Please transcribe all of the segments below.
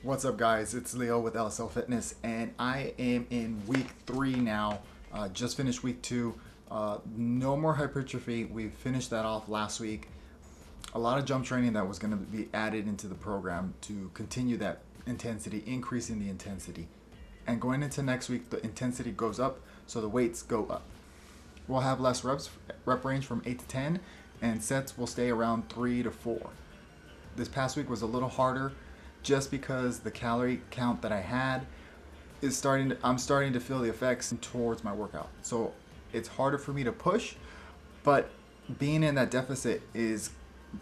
What's up, guys? It's Leo with LSL Fitness, and I am in week 3 now. Just finished week 2. No more hypertrophy. We finished that off last week. A lot of jump training that was going to be added into the program to continue that intensity, increasing the intensity. And going into next week, the intensity goes up, so the weights go up. We'll have less rep range from 8 to 10, and sets will stay around 3 to 4. This past week was a little harder just because the calorie count that I had is I'm starting to feel the effects towards my workout. So it's harder for me to push, but being in that deficit is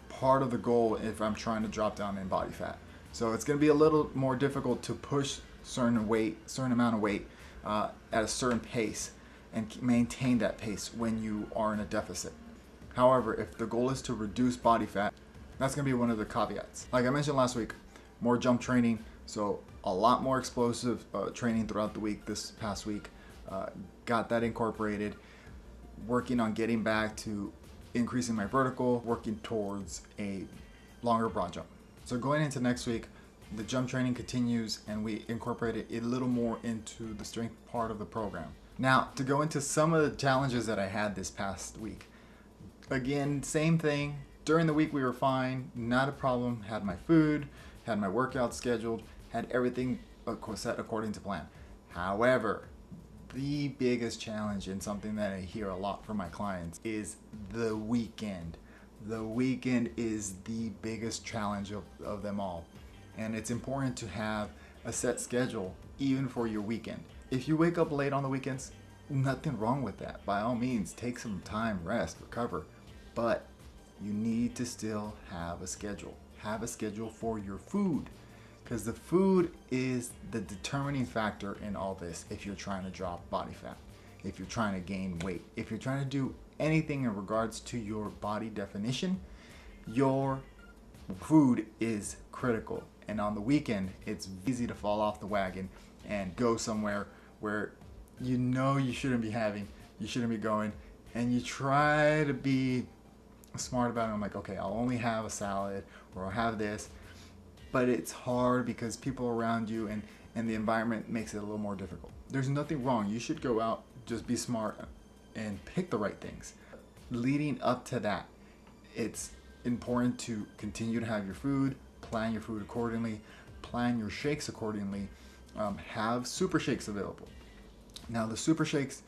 part of the goal if I'm trying to drop down in body fat. So it's going to be a little more difficult to push certain amount of weight at a certain pace and maintain that pace when you are in a deficit. However, if the goal is to reduce body fat, that's going to be one of the caveats. Like I mentioned last week, more jump training, so a lot more explosive training throughout the week. This past week, got that incorporated, working on getting back to increasing my vertical, working towards a longer broad jump. So going into next week, the jump training continues and we incorporated a little more into the strength part of the program. Now, to go into some of the challenges that I had this past week. Again, same thing. During the week we were fine, not a problem, had my food, had my workout scheduled, had everything set according to plan. However, the biggest challenge, and something that I hear a lot from my clients, is the weekend. The weekend is the biggest challenge of them all. And it's important to have a set schedule even for your weekend. If you wake up late on the weekends, nothing wrong with that. By all means, take some time, rest, recover. But you need to still have a schedule. Have a schedule for your food, because the food is the determining factor in all this. If you're trying to drop body fat, if you're trying to gain weight, if you're trying to do anything in regards to your body definition, your food is critical. And on the weekend, it's easy to fall off the wagon and go somewhere where you know you shouldn't be going, and you try to be smart about it. I'm like, okay, I'll only have a salad, or I'll have this, but it's hard because people around you and the environment makes it a little more difficult. There's nothing wrong. You should go out, just be smart and pick the right things. Leading up to that, it's important to continue to have your food, plan your food accordingly, plan your shakes accordingly, have super shakes available. Now the super shakes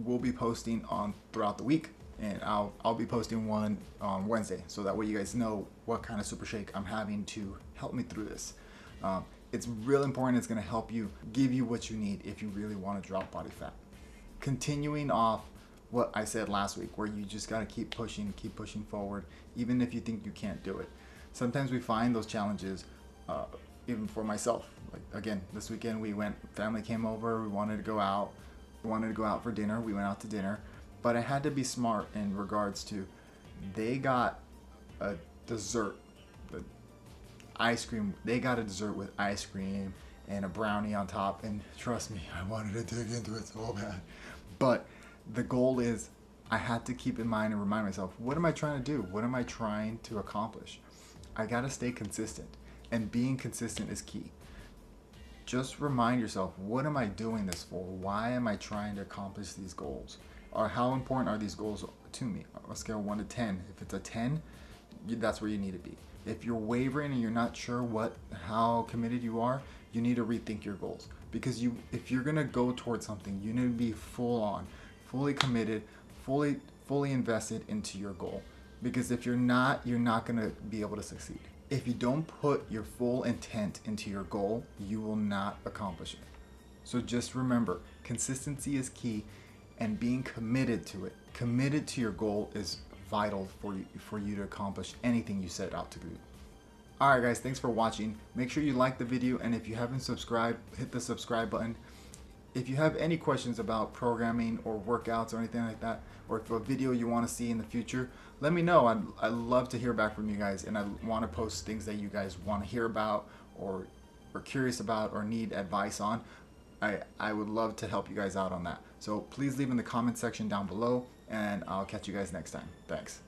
we'll be posting on throughout the week, and I'll be posting one on Wednesday, so that way you guys know what kind of super shake I'm having to help me through this. It's real important. It's going to help you, give you what you need if you really want to drop body fat. Continuing off what I said last week, where you just got to keep pushing forward, even if you think you can't do it. Sometimes we find those challenges, even for myself. Like again, this weekend family came over, we wanted to go out for dinner. We went out to dinner. But I had to be smart in regards to, they got a dessert, the ice cream. They got a dessert with ice cream and a brownie on top. And trust me, I wanted to dig into it so bad. But the goal is, I had to keep in mind and remind myself, what am I trying to do? What am I trying to accomplish? I got to stay consistent. And being consistent is key. Just remind yourself, what am I doing this for? Why am I trying to accomplish these goals? Or how important are these goals to me? On a scale of 1 to 10. If it's a 10, that's where you need to be. If you're wavering and you're not sure how committed you are, you need to rethink your goals. Because if you're gonna go towards something, you need to be full on, fully committed, fully invested into your goal. Because if you're not gonna be able to succeed. If you don't put your full intent into your goal, you will not accomplish it. So just remember, consistency is key. And being committed to it, committed to your goal, is vital for you to accomplish anything you set out to do. Alright guys, thanks for watching. Make sure you like the video, and if you haven't subscribed, hit the subscribe button. If you have any questions about programming or workouts or anything like that, or if a video you want to see in the future, let me know. I'd love to hear back from you guys, and I want to post things that you guys want to hear about, or curious about, or need advice on. I would love to help you guys out on that. So please leave in the comment section down below, and I'll catch you guys next time. Thanks.